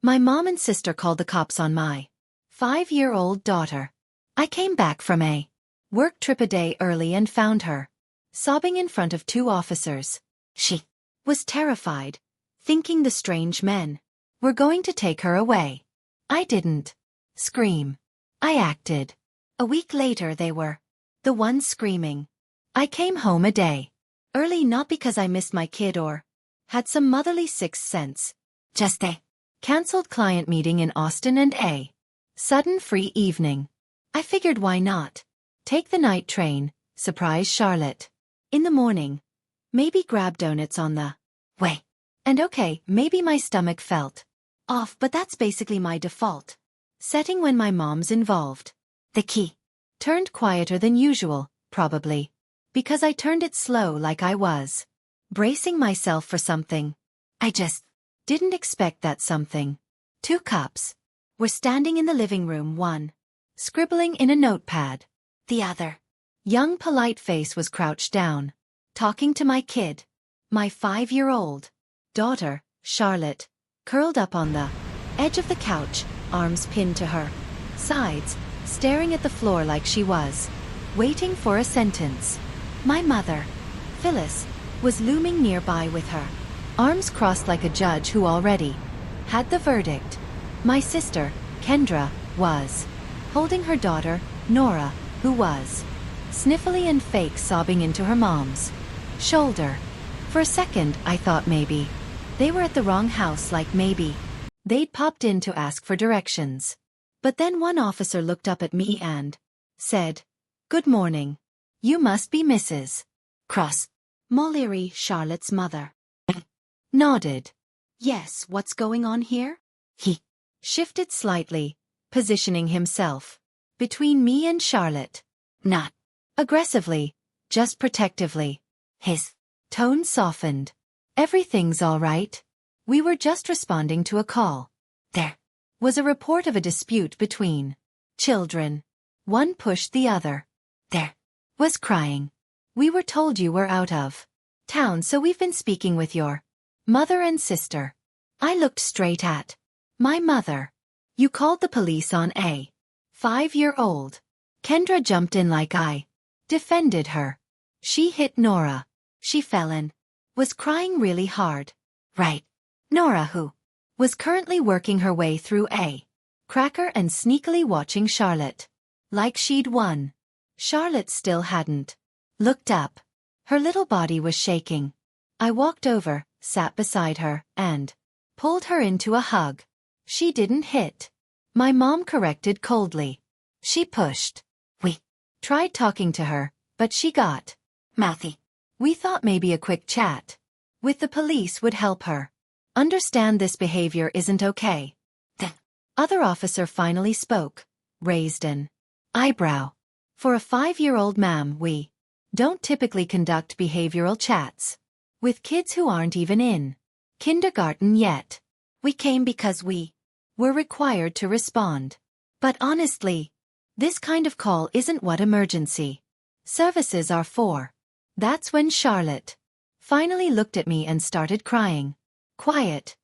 My mom and sister called the cops on my 5-year-old daughter. I came back from a work trip a day early and found her sobbing in front of 2 officers. She was terrified, thinking the strange men were going to take her away. I didn't scream. I acted. A week later they were the ones screaming. I came home a day early, not because I missed my kid or had some motherly sixth sense. Just a cancelled client meeting in Austin and a sudden free evening. I figured, why not take the night train, surprise Charlotte in the morning, maybe grab donuts on the way. And okay, maybe my stomach felt off, but that's basically my default setting when my mom's involved. The key turned quieter than usual, probably because I turned it slow, like I was bracing myself for something. I just didn't expect that something. 2 cops were standing in the living room, one scribbling in a notepad. The other young polite face was crouched down, talking to my kid. My 5-year-old daughter, Charlotte, curled up on the edge of the couch, arms pinned to her sides, staring at the floor like she was waiting for a sentence. My mother, Phyllis, was looming nearby with her arms crossed like a judge who already had the verdict. My sister, Kendra, was holding her daughter, Nora, who was sniffly and fake sobbing into her mom's shoulder. For a second I thought maybe they were at the wrong house, like maybe they'd popped in to ask for directions. But then one officer looked up at me and said, "Good morning. You must be Mrs. Cross Mullery, Charlotte's mother." Nodded. "Yes, what's going on here?" He shifted slightly, positioning himself between me and Charlotte. Not aggressively, just protectively. His tone softened. "Everything's all right. We were just responding to a call. There was a report of a dispute between children. One pushed the other. There was crying. We were told you were out of town, so we've been speaking with your mother and sister." I looked straight at my mother. "You called the police on a 5-year-old. Kendra jumped in like I defended her. "She hit Nora. She fell and was crying really hard." Right. Nora, who was currently working her way through a cracker and sneakily watching Charlotte like she'd won. Charlotte still hadn't looked up. Her little body was shaking. I walked over, sat beside her, and pulled her into a hug. "She didn't hit," my mom corrected coldly. "She pushed. We tried talking to her, but she got mouthy. We thought maybe a quick chat with the police would help her understand this behavior isn't okay." The other officer finally spoke, raised an eyebrow. "For a 5-year-old, ma'am, we don't typically conduct behavioral chats with kids who aren't even in kindergarten yet. We came because we were required to respond. But honestly, this kind of call isn't what emergency services are for." That's when Charlotte finally looked at me and started crying. Quiet,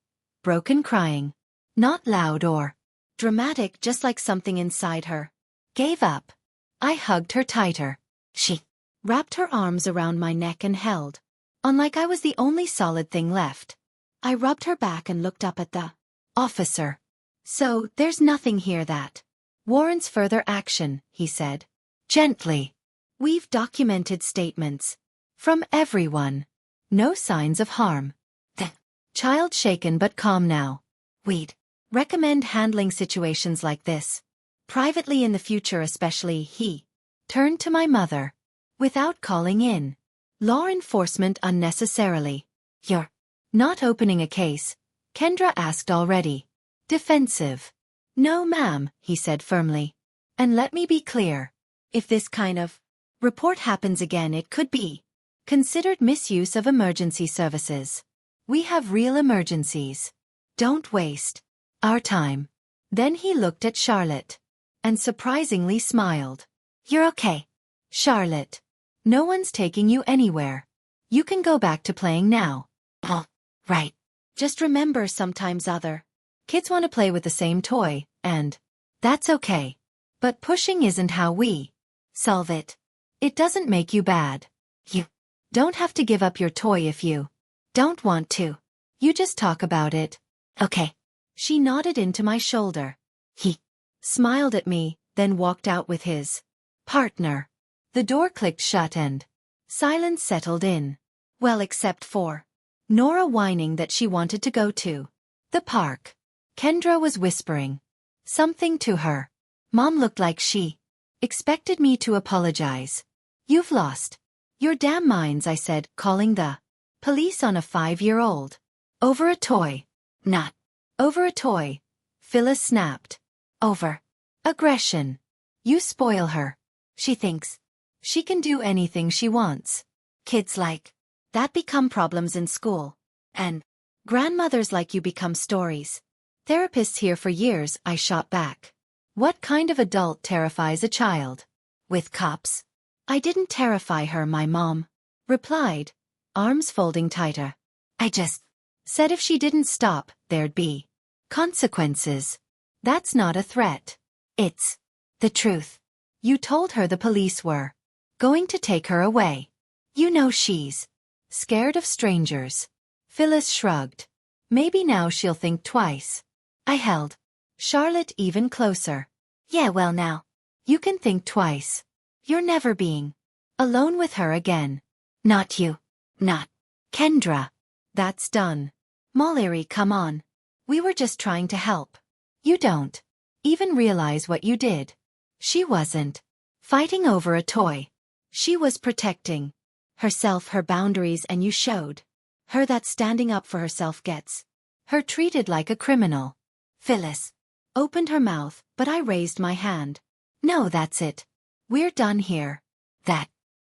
broken crying. Not loud or dramatic, just like something inside her gave up. I hugged her tighter. She wrapped her arms around my neck and held on like I was the only solid thing left. I rubbed her back and looked up at the officer. "So, there's nothing here that warrants further action," he said gently. "We've documented statements from everyone. No signs of harm. The child shaken but calm now. We'd recommend handling situations like this privately in the future, especially." He turned to my mother. "Without calling in law enforcement unnecessarily. You're not opening a case?" Kendra asked, already defensive. "No, ma'am," he said firmly. "And let me be clear. If this kind of report happens again, it could be considered misuse of emergency services. We have real emergencies. Don't waste our time." Then he looked at Charlotte and surprisingly smiled. "You're okay, Charlotte. No one's taking you anywhere. You can go back to playing now." "Oh, right. Just remember, sometimes other Kids want to play with the same toy, and that's okay. But pushing isn't how we solve it. It doesn't make you bad. You don't have to give up your toy if you don't want to. You just talk about it. Okay. She nodded into my shoulder. He smiled at me, then walked out with his partner. The door clicked shut and silence settled in. Well, except for Nora whining that she wanted to go to the park. Kendra was whispering something to her. Mom looked like she expected me to apologize. You've lost your damn minds, I said, calling the police on a 5-year-old. Over a toy. Not over a toy. Phyllis snapped. Over aggression. You spoil her. She thinks she can do anything she wants. Kids like that become problems in school. And grandmothers like you become stories. Therapists here for years, I shot back. What kind of adult terrifies a child? With cops? I didn't terrify her, my mom replied, arms folding tighter. I just said if she didn't stop, there'd be consequences. That's not a threat. It's the truth. You told her the police were going to take her away. You know she's scared of strangers. Phyllis shrugged. Maybe now she'll think twice. I held Charlotte even closer. Yeah, well now, you can think twice. You're never being alone with her again. Not you. Not Kendra. That's done. Molly, come on. We were just trying to help. You don't even realize what you did. She wasn't fighting over a toy. She was protecting herself, her boundaries, and you showed her that standing up for herself gets her treated like a criminal. Phyllis opened her mouth, but I raised my hand. No, that's it. We're done here. That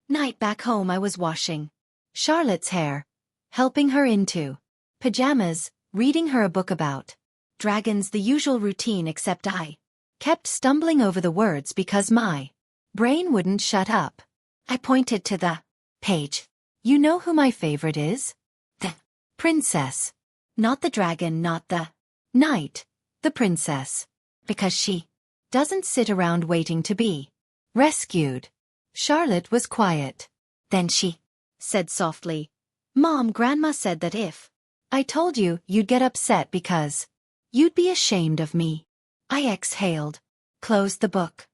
night back home I was washing Charlotte's hair, helping her into pajamas, reading her a book about dragons, the usual routine, except I kept stumbling over the words because my brain wouldn't shut up. I pointed to the page. You know who my favorite is? The princess. Not the dragon, not the knight. The princess. Because she doesn't sit around waiting to be rescued. Charlotte was quiet. Then she said softly, Mom, Grandma said that if I told you, you'd get upset because you'd be ashamed of me. I exhaled, closed the book.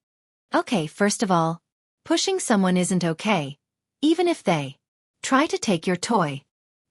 Okay, first of all, pushing someone isn't okay, even if they try to take your toy.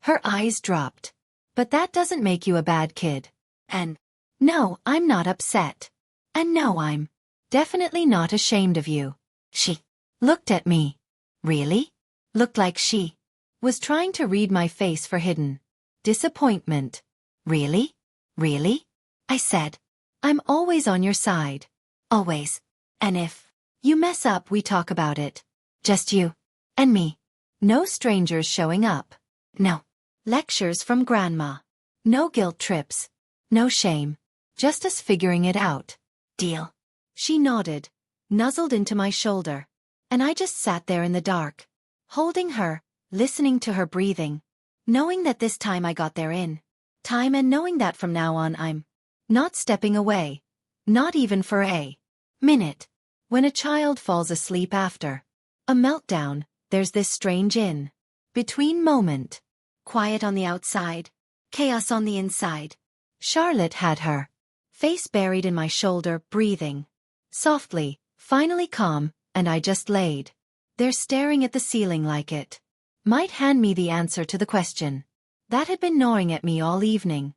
Her eyes dropped. But that doesn't make you a bad kid. And no, I'm not upset. And no, I'm definitely not ashamed of you. She looked at me. Really? Looked like she was trying to read my face for hidden disappointment. Really? Really? I said. I'm always on your side. Always. And if you mess up, we talk about it. Just you and me. No strangers showing up. No lectures from Grandma. No guilt trips. No shame. Just us figuring it out. Deal? She nodded, nuzzled into my shoulder. And I just sat there in the dark, holding her, listening to her breathing, knowing that this time I got there in time, and knowing that from now on I'm not stepping away, not even for a minute. When a child falls asleep after a meltdown, there's this strange in-between moment. Quiet on the outside, chaos on the inside. Charlotte had her face buried in my shoulder, breathing softly, finally calm, and I just laid there staring at the ceiling like it might hand me the answer to the question that had been gnawing at me all evening.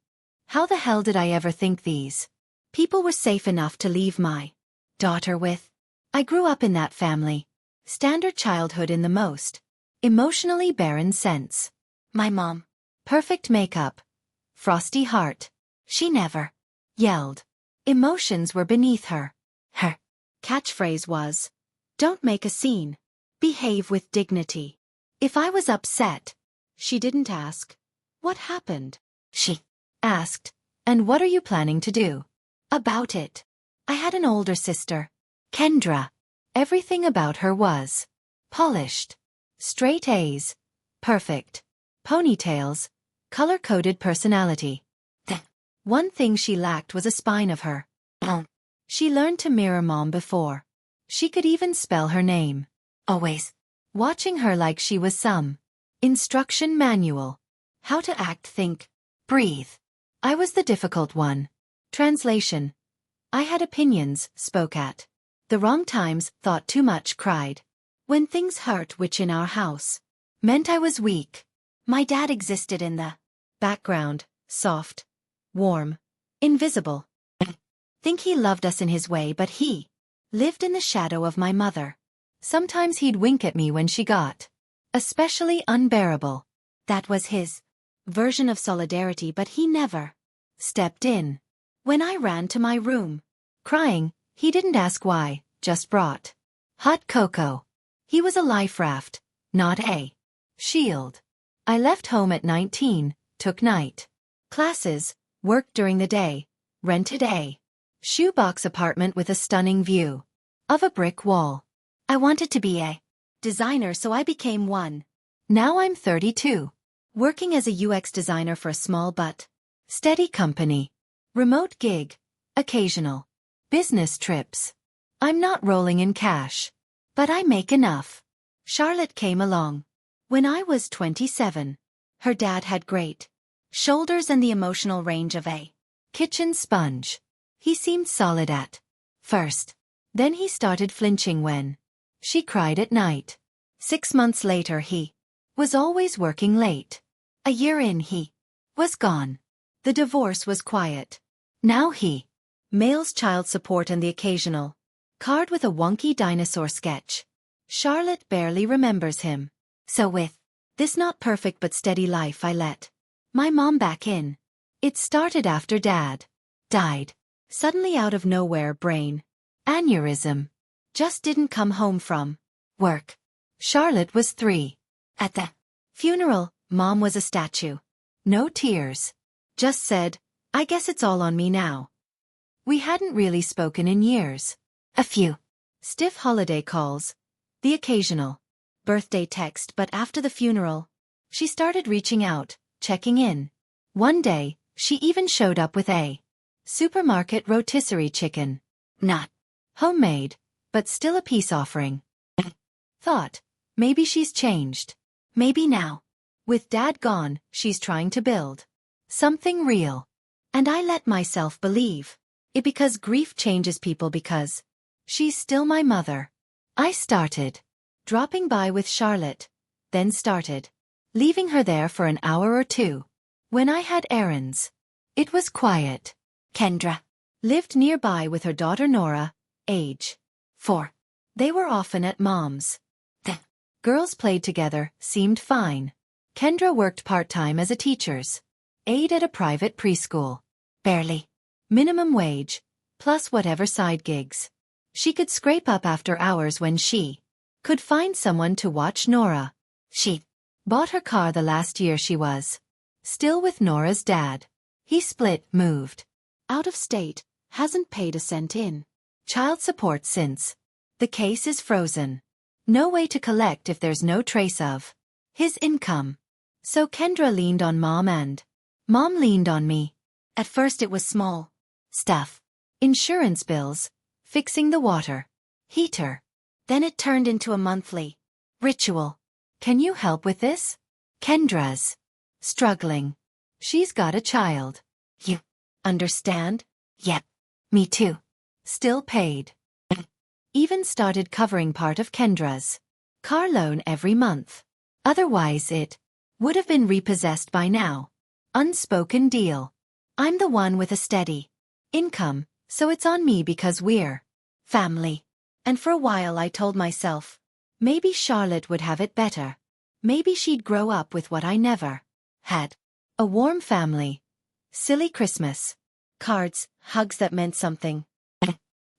How the hell did I ever think these people were safe enough to leave my daughter with? I grew up in that family. Standard childhood in the most emotionally barren sense. My mom. Perfect makeup. Frosty heart. She never yelled. Emotions were beneath her. Her catchphrase was, don't make a scene. Behave with dignity. If I was upset, she didn't ask, what happened? She asked, and what are you planning to do about it? I had an older sister, Kendra. Everything about her was polished. Straight A's. Perfect. Ponytails. Color-coded personality. The One thing she lacked was a spine of her own. She learned to mirror Mom before she could even spell her name. Always watching her like she was some instruction manual. How to act, think, breathe. I was the difficult one. Translation. I had opinions, spoke at the wrong times, thought too much, cried when things hurt, which in our house meant I was weak. My dad existed in the background, soft, warm, invisible. Think he loved us in his way, but he lived in the shadow of my mother. Sometimes he'd wink at me when she got especially unbearable. That was his version of solidarity, but he never stepped in. When I ran to my room, crying, he didn't ask why, just brought hot cocoa. He was a life raft, not a shield. I left home at 19, took night classes, worked during the day, rented a shoebox apartment with a stunning view of a brick wall. I wanted to be a designer, so I became one. Now I'm 32, working as a UX designer for a small but steady company. Remote gig, occasional business trips. I'm not rolling in cash, but I make enough. Charlotte came along when I was 27. Her dad had great shoulders and the emotional range of a kitchen sponge. He seemed solid at first. Then he started flinching when she cried at night. 6 months later he was always working late. A year in he was gone. The divorce was quiet. Now he mails child support and the occasional card with a wonky dinosaur sketch. Charlotte barely remembers him. So with this not perfect but steady life, I let my mom back in. It started after Dad died. Suddenly out of nowhere, brain aneurysm. Just didn't come home from work. Charlotte was 3. At the funeral, Mom was a statue. No tears. Just said, I guess it's all on me now. We hadn't really spoken in years. A few stiff holiday calls, the occasional birthday text, but after the funeral, she started reaching out, checking in. One day, she even showed up with a supermarket rotisserie chicken. Not homemade, but still a peace offering. Thought, maybe she's changed. Maybe now, with Dad gone, she's trying to build something real. And I let myself believe it, because grief changes people, because she's still my mother. I started dropping by with Charlotte, then started leaving her there for an hour or two. When I had errands, it was quiet. Kendra lived nearby with her daughter Nora, age 4. They were often at Mom's. The girls played together, seemed fine. Kendra worked part-time as a teacher's aide at a private preschool. Barely minimum wage, plus whatever side gigs she could scrape up after hours when she could find someone to watch Nora. She bought her car the last year she was still with Nora's dad. He split, moved out of state, hasn't paid a cent in child support since. The case is frozen. No way to collect if there's no trace of his income. So Kendra leaned on Mom and Mom leaned on me. At first it was small stuff. Insurance bills, fixing the water heater. Then it turned into a monthly ritual. Can you help with this? Kendra's struggling. She's got a child. You understand? Yep. Me too. Still paid. Even started covering part of Kendra's car loan every month. Otherwise it would have been repossessed by now. Unspoken deal. I'm the one with a steady income, so it's on me because we're family. And for a while I told myself, maybe Charlotte would have it better. Maybe she'd grow up with what I never had. A warm family. Silly Christmas cards, hugs that meant something.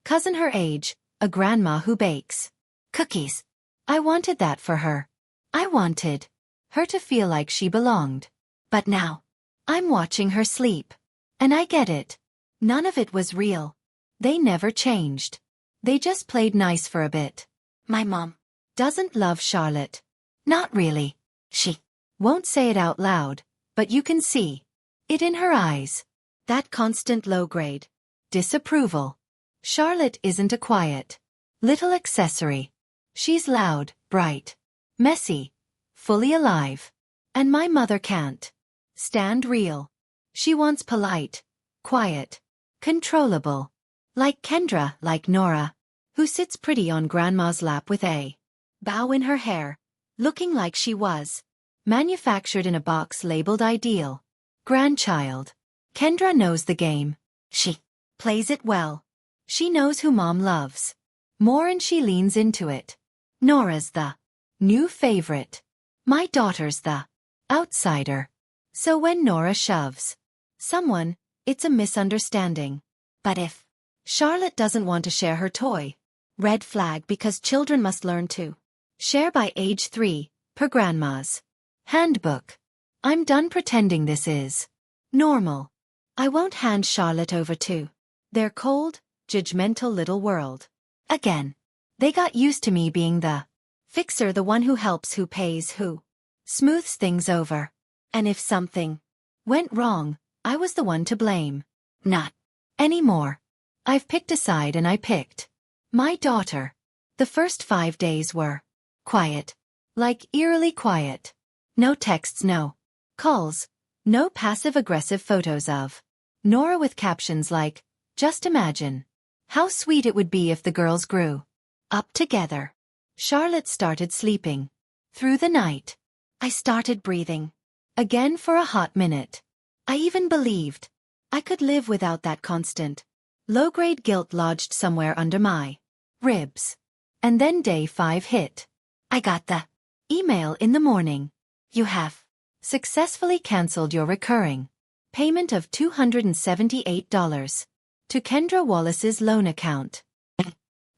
Cousin her age, a grandma who bakes cookies. I wanted that for her. I wanted her to feel like she belonged. But now, I'm watching her sleep. And I get it. None of it was real. They never changed. They just played nice for a bit. My mom doesn't love Charlotte. Not really. She won't say it out loud, but you can see it in her eyes. That constant low grade. Disapproval. Charlotte isn't a quiet little accessory. She's loud, bright, messy, fully alive. And my mother can't stand real. She wants polite, quiet, controllable. Like Kendra, like Nora, who sits pretty on grandma's lap with a bow in her hair, looking like she was manufactured in a box labeled ideal. Grandchild. Kendra knows the game. She plays it well. She knows who mom loves more and she leans into it. Nora's the new favorite. My daughter's the outsider. So when Nora shoves someone, it's a misunderstanding. But if Charlotte doesn't want to share her toy, red flag because children must learn to share by age 3, per grandma's handbook. I'm done pretending this is normal. I won't hand Charlotte over to their cold, judgmental little world. Again. They got used to me being the fixer, the one who helps, who pays, who smooths things over. And if something went wrong, I was the one to blame. Not anymore. I've picked a side and I picked my daughter. The first 5 days were quiet. Like eerily quiet. No texts, no calls, no passive-aggressive photos of Nora with captions like, "Just imagine how sweet it would be if the girls grew up together." Charlotte started sleeping through the night. I started breathing again for a hot minute. I even believed I could live without that constant low-grade guilt lodged somewhere under my ribs. And then day 5 hit. I got the email in the morning. You have successfully canceled your recurring payment of $278 to Kendra Wallace's loan account.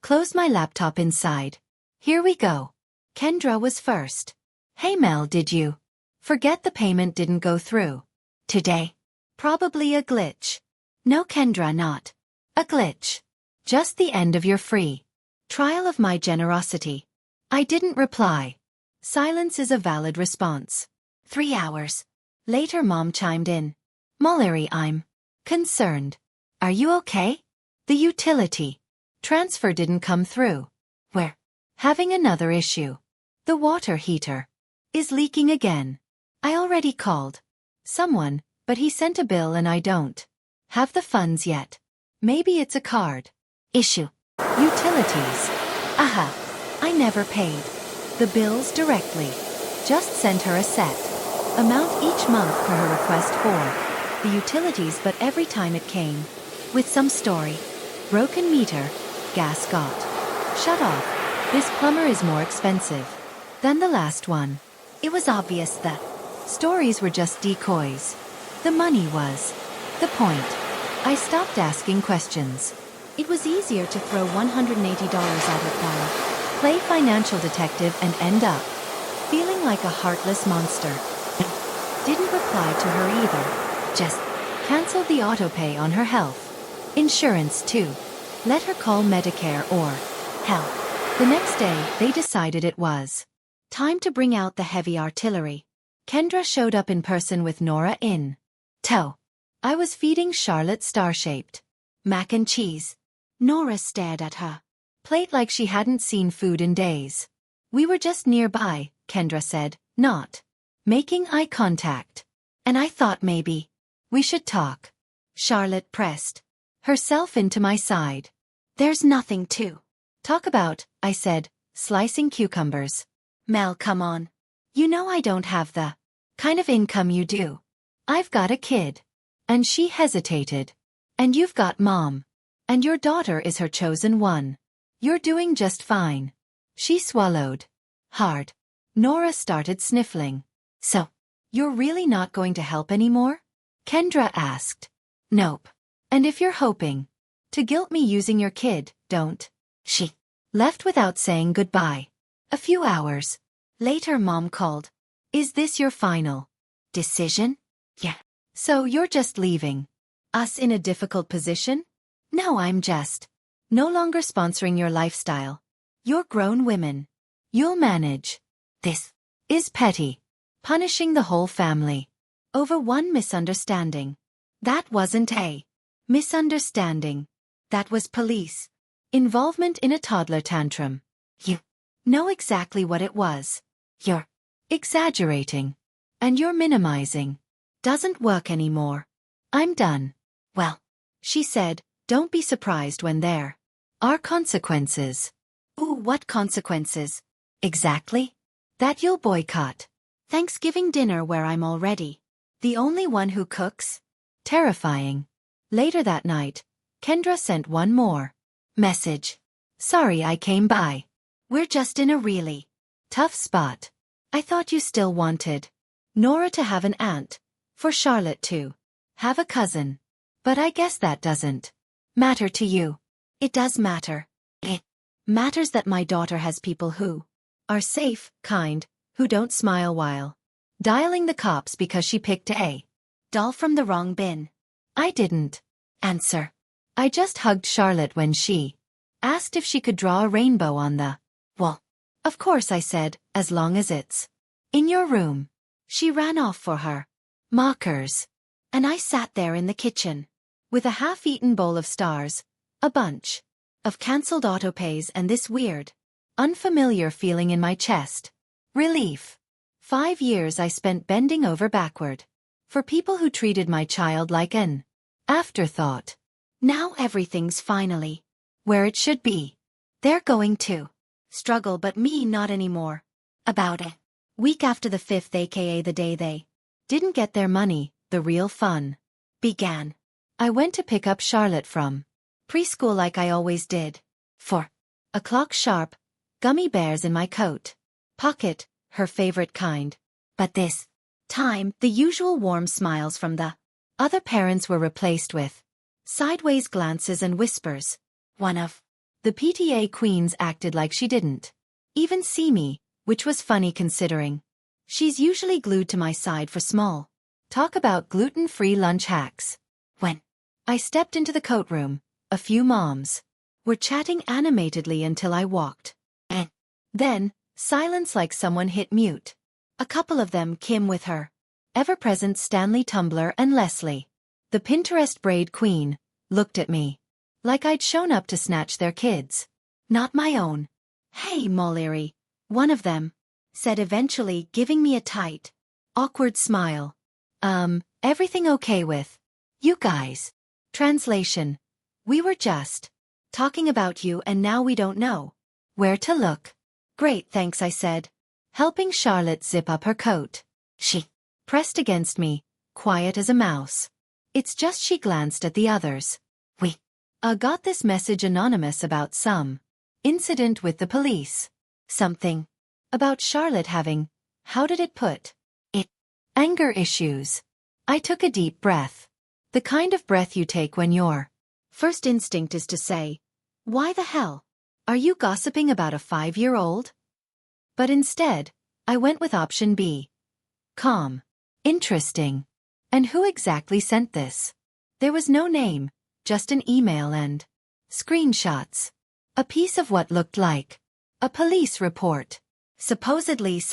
Close my laptop inside. Here we go. Kendra was first. "Hey Mel, did you forget the payment didn't go through today? Probably a glitch." "No Kendra, not a glitch. Just the end of your free trial of my generosity." I didn't reply. Silence is a valid response. 3 hours later Mom chimed in. "Molly, I'm concerned. Are you okay? The utility transfer didn't come through. We're having another issue. The water heater is leaking again. I already called someone, but he sent a bill and I don't have the funds yet. Maybe it's a card issue." Utilities. Aha. I never paid the bills directly. Just sent her a set amount each month per her request for the utilities, but every time it came with some story. Broken meter, gas got shut off. This plumber is more expensive than the last one. It was obvious the stories were just decoys. The money was the point. I stopped asking questions. It was easier to throw $180 at it than play financial detective and end up feeling like a heartless monster. Didn't reply to her either. Just canceled the autopay on her health insurance too. Let her call Medicare or hell. The next day, they decided it was time to bring out the heavy artillery. Kendra showed up in person with Nora in tow. I was feeding Charlotte star-shaped mac and cheese. Nora stared at her plate like she hadn't seen food in days. "We were just nearby," Kendra said, not making eye contact. "And I thought maybe we should talk." Charlotte pressed herself into my side. "There's nothing to talk about," I said, slicing cucumbers. "Mel, come on. You know I don't have the kind of income you do. I've got a kid." And she hesitated. "And you've got mom. And your daughter is her chosen one. You're doing just fine." She swallowed hard. Nora started sniffling. "So, you're really not going to help anymore?" Kendra asked. "Nope. And if you're hoping to guilt me using your kid, don't." She left without saying goodbye. A few hours later Mom called. "Is this your final decision?" "Yeah." "So you're just leaving us in a difficult position?" "No, I'm just no longer sponsoring your lifestyle. You're grown women. You'll manage. This is petty. Punishing the whole family over one misunderstanding. That wasn't a misunderstanding. That was police involvement in a toddler tantrum. You know exactly what it was. You're exaggerating. And you're minimizing. Doesn't work anymore. I'm done. Well, she said, don't be surprised when there are consequences. Ooh, what consequences? Exactly. That you'll boycott Thanksgiving dinner where I'm already the only one who cooks. Terrifying. Later that night, Kendra sent one more message. Sorry I came by. We're just in a really tough spot. I thought you still wanted Nora to have an aunt, for Charlotte to have a cousin. But I guess that doesn't matter to you. It does matter. It matters that my daughter has people who are safe, kind, who don't smile while dialing the cops because she picked a doll from the wrong bin. I didn't answer. I just hugged Charlotte when she asked if she could draw a rainbow on the wall. Of course, I said, as long as it's in your room. She ran off for her markers. And I sat there in the kitchen with a half-eaten bowl of stars, a bunch of cancelled autopays, and this weird, unfamiliar feeling in my chest. Relief. 5 years I spent bending over backward for people who treated my child like an afterthought. Now everything's finally where it should be. They're going to struggle, but me not anymore. About a week after the 5th, aka the day they didn't get their money, the real fun began. I went to pick up Charlotte from preschool like I always did. 4 o'clock sharp, gummy bears in my coat pocket, her favorite kind. But this time, the usual warm smiles from the other parents were replaced with sideways glances and whispers. One of the PTA queens acted like she didn't even see me, which was funny considering she's usually glued to my side for small talk about gluten-free lunch hacks. When I stepped into the coat room, a few moms were chatting animatedly until I walked. And then, silence like someone hit mute. A couple of them, Kim with her ever-present Stanley tumbler and Leslie, the Pinterest braid queen, looked at me like I'd shown up to snatch their kids, not my own. Hey, Mollery, one of them said eventually, giving me a tight, awkward smile. Everything okay with you guys? Translation. We were just talking about you and now we don't know where to look. Great, thanks, I said, helping Charlotte zip up her coat. She pressed against me, quiet as a mouse. It's just she glanced at the others. We got this message anonymous about some incident with the police. Something about Charlotte having, how did it put it? Anger issues. I took a deep breath. The kind of breath you take when your first instinct is to say, why the hell are you gossiping about a 5-year-old? But instead, I went with option B. Calm. Interesting. And who exactly sent this? There was no name, just an email and screenshots. A piece of what looked like a police report. Supposedly.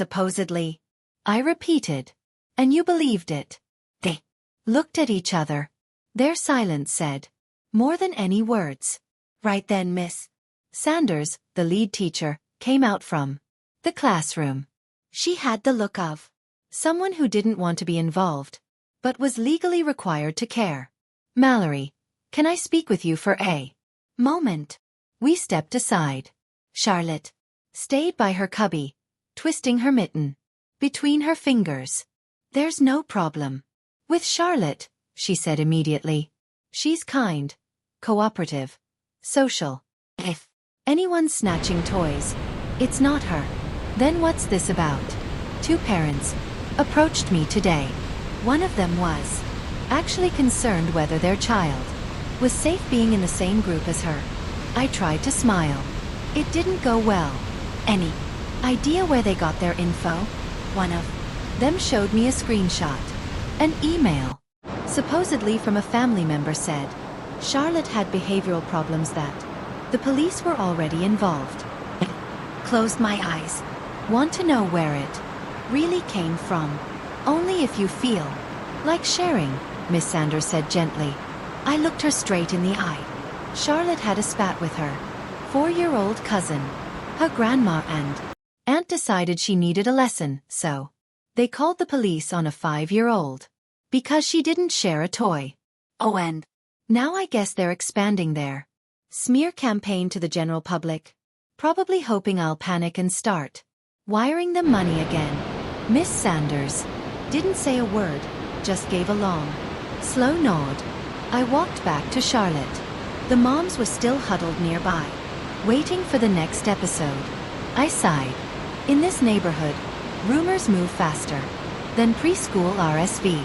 I repeated. And you believed it. They looked at each other. Their silence said more than any words. Right then, Miss Sanders, the lead teacher, came out from the classroom. She had the look of someone who didn't want to be involved, but was legally required to care. Mallory, can I speak with you for a moment? We stepped aside. Charlotte stayed by her cubby, twisting her mitten between her fingers. There's no problem with Charlotte, she said immediately. She's kind, cooperative, social. If anyone's snatching toys, it's not her. Then what's this about? 2 parents approached me today. One of them was actually concerned whether their child was safe being in the same group as her. I tried to smile. It didn't go well. Any idea where they got their info? One of them showed me a screenshot. An email, supposedly from a family member, said Charlotte had behavioral problems, that the police were already involved. Closed my eyes. Want to know where it really came from? Only if you feel like sharing, Miss Sanders said gently. I looked her straight in the eye. Charlotte had a spat with her 4-year-old cousin. Her grandma and aunt decided she needed a lesson, so they called the police on a 5-year-old because she didn't share a toy. Oh, and now I guess they're expanding their smear campaign to the general public, probably hoping I'll panic and start wiring them money again. Miss Sanders didn't say a word, just gave a long, slow nod. I walked back to Charlotte. The moms were still huddled nearby, waiting for the next episode. I sighed. In this neighborhood, rumors move faster than preschool RSV.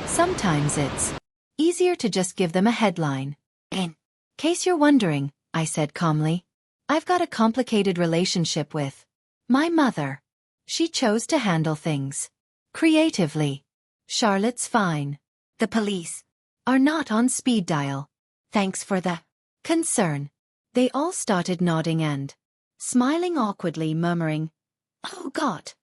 Sometimes it's easier to just give them a headline. In case you're wondering, I said calmly, I've got a complicated relationship with my mother. She chose to handle things creatively. Charlotte's fine. The police are not on speed dial. Thanks for the concern. They all started nodding and smiling awkwardly, murmuring, Oh God.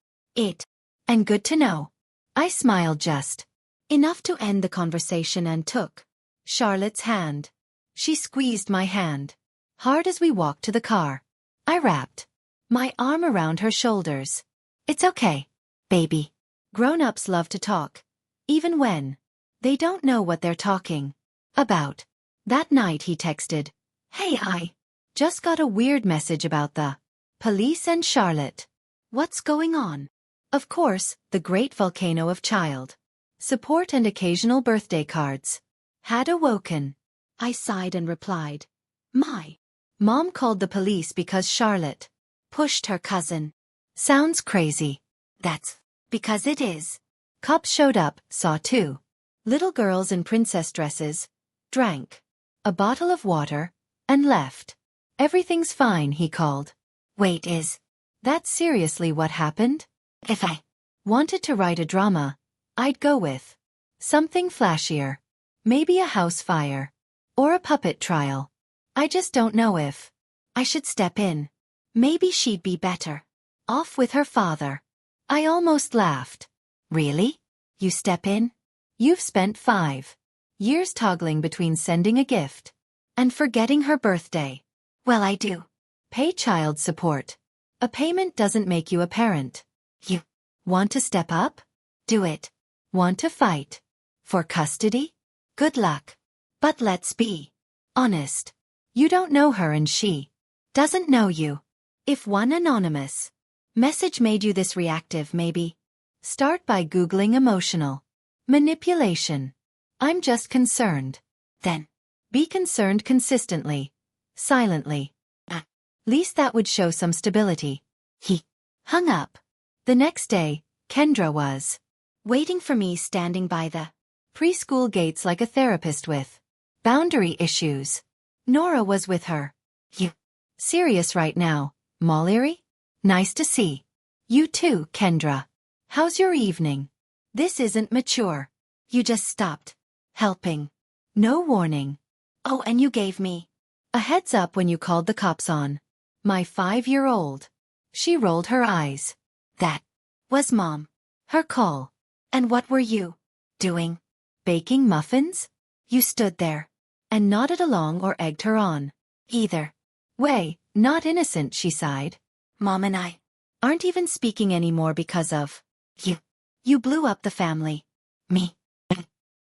And good to know. I smiled just enough to end the conversation and took Charlotte's hand. She squeezed my hand hard as we walked to the car. I wrapped my arm around her shoulders. It's okay, baby. Grown-ups love to talk, even when they don't know what they're talking about. That night he texted, Hey, I just got a weird message about the police and Charlotte. What's going on? Of course, the great volcano of child support and occasional birthday cards had awoken. I sighed and replied, My mom called the police because Charlotte pushed her cousin. Sounds crazy. That's because it is. Cops showed up, saw 2 little girls in princess dresses, drank a bottle of water, and left. Everything's fine, he called. Wait, is that seriously what happened? If I wanted to write a drama, I'd go with something flashier. Maybe a house fire. Or a puppet trial. I just don't know if I should step in. Maybe she'd be better off with her father. I almost laughed. Really? You step in? You've spent 5 years toggling between sending a gift and forgetting her birthday. Well, I do pay child support. A payment doesn't make you a parent. You want to step up? Do it. Want to fight for custody? Good luck. But let's be honest. You don't know her and she doesn't know you. If one anonymous message made you this reactive, maybe start by Googling emotional manipulation. I'm just concerned. Then be concerned consistently, silently. At least that would show some stability. He hung up. The next day, Kendra was waiting for me, standing by the preschool gates like a therapist with boundary issues. Nora was with her. You serious right now, Mollery? Nice to see you too, Kendra. How's your evening? This isn't mature. You just stopped helping. No warning. Oh, and you gave me a heads up when you called the cops on my 5-year-old. She rolled her eyes. That was Mom. Her call. And what were you doing? Baking muffins? You stood there and nodded along or egged her on. Either way, not innocent, she sighed. Mom and I aren't even speaking anymore because of you. You blew up the family. Me.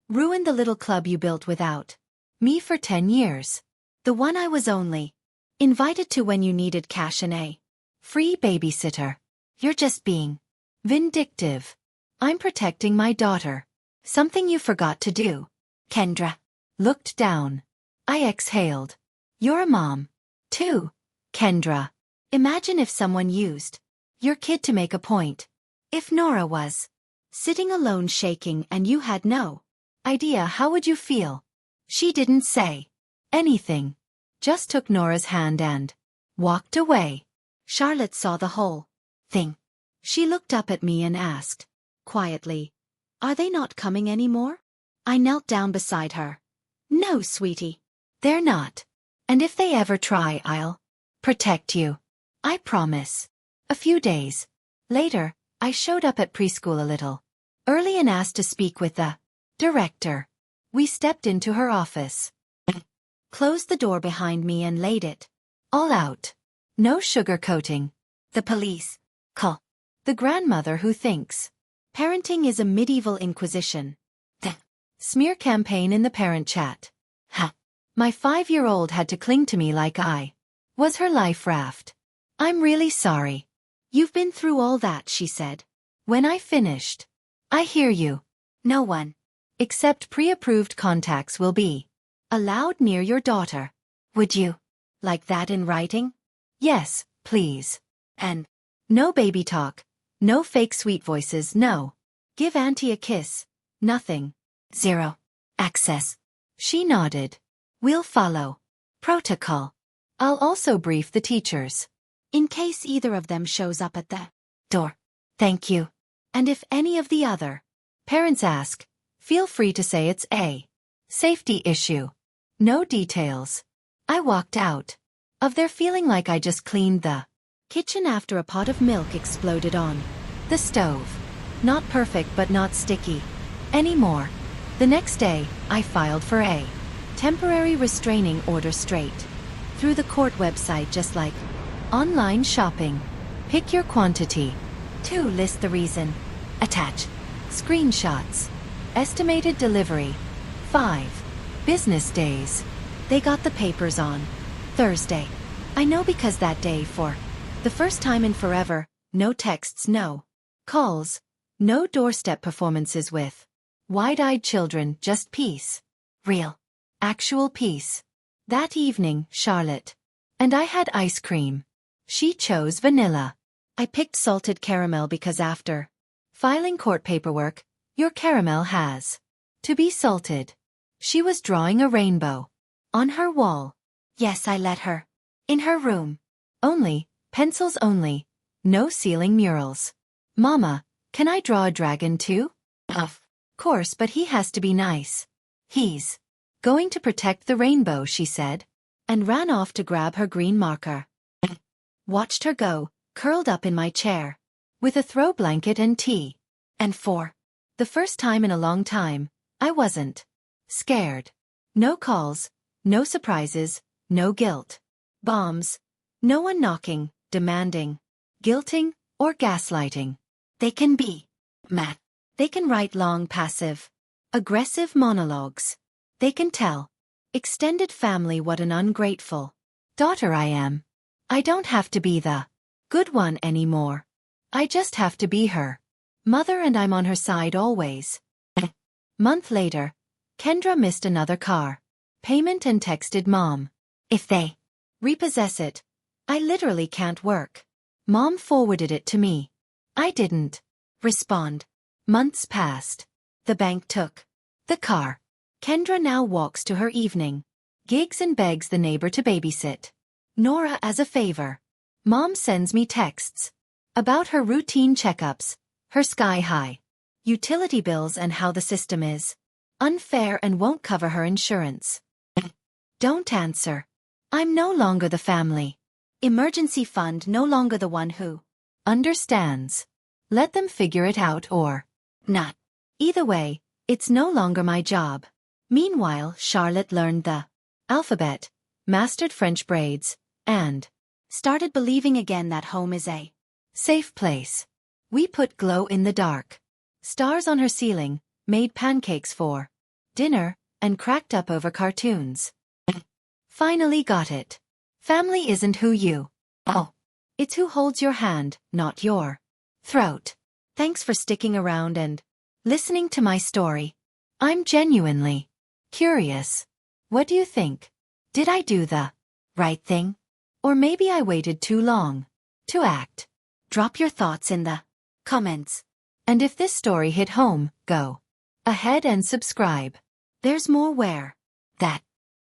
Ruined the little club you built without me for 10 years. The one I was only invited to when you needed cash and a free babysitter. You're just being vindictive. I'm protecting my daughter. Something you forgot to do. Kendra looked down. I exhaled. You're a mom, too, Kendra. Imagine if someone used your kid to make a point. If Nora was sitting alone shaking and you had no idea, how would you feel? She didn't say anything. Just took Nora's hand and walked away. Charlotte saw the whole thing. She looked up at me and asked quietly, Are they not coming anymore? I knelt down beside her. No, sweetie. They're not. And if they ever try, I'll protect you. I promise. A few days later, I showed up at preschool a little early and asked to speak with the director. We stepped into her office, closed the door behind me and laid it all out. No sugarcoating. The police. Call. The grandmother who thinks parenting is a medieval inquisition. The smear campaign in the parent chat. Ha. My 5-year-old had to cling to me like I was her life raft. I'm really sorry. You've been through all that, she said. When I finished. I hear you. No one, except pre-approved contacts, will be allowed near your daughter. Would you like that in writing? Yes, please. And no baby talk, no fake sweet voices, no. Give auntie a kiss, nothing. 0 access. She nodded. We'll follow protocol. I'll also brief the teachers, in case either of them shows up at the door. Thank you. And if any of the other parents ask, feel free to say it's a safety issue. No details. I walked out of there feeling like I just cleaned the kitchen after a pot of milk exploded on the stove. Not perfect but not sticky anymore. The next day, I filed for a temporary restraining order straight through the court website, just like online shopping. Pick your quantity. 2. List the reason. Attach screenshots. Estimated delivery 5 business days. They got the papers on Thursday. I know because that day, for the first time in forever, no texts, no calls, no doorstep performances with wide-eyed children, just peace. Real, actual peace. That evening, Charlotte and I had ice cream. She chose vanilla. I picked salted caramel because after filing court paperwork, your caramel has to be salted. She was drawing a rainbow on her wall. Yes, I let her in her room. Only, pencils only, no ceiling murals. Mama, can I draw a dragon too? Of course, but he has to be nice. He's going to protect the rainbow, she said, and ran off to grab her green marker. Watched her go, curled up in my chair, with a throw blanket and tea. And for the first time in a long time, I wasn't scared. No calls, no surprises, no guilt. Bombs. No one knocking, demanding, guilting, or gaslighting. They can be mad. They can write long passive, aggressive monologues. They can tell extended family what an ungrateful daughter I am. I don't have to be the good one anymore. I just have to be her mother, and I'm on her side always. Month later, Kendra missed another car payment and texted Mom. If they repossess it, I literally can't work. Mom forwarded it to me. I didn't respond. Months passed. The bank took the car. Kendra now walks to her evening gigs and begs the neighbor to babysit Nora as a favor. Mom sends me texts about her routine checkups, her sky-high utility bills, and how the system is unfair and won't cover her insurance. Don't answer. I'm no longer the family emergency fund, no longer the one who understands. Let them figure it out or not. Either way, it's no longer my job. Meanwhile, Charlotte learned the alphabet, mastered French braids, and started believing again that home is a safe place. We put glow in the dark stars on her ceiling, made pancakes for dinner, and cracked up over cartoons. Finally got it. Family isn't who you oh. It's who holds your hand, not your throat. Thanks for sticking around and listening to my story. I'm genuinely curious. What do you think? Did I do the right thing? Or maybe I waited too long to act? Drop your thoughts in the comments. And if this story hit home, go ahead and subscribe. There's more where that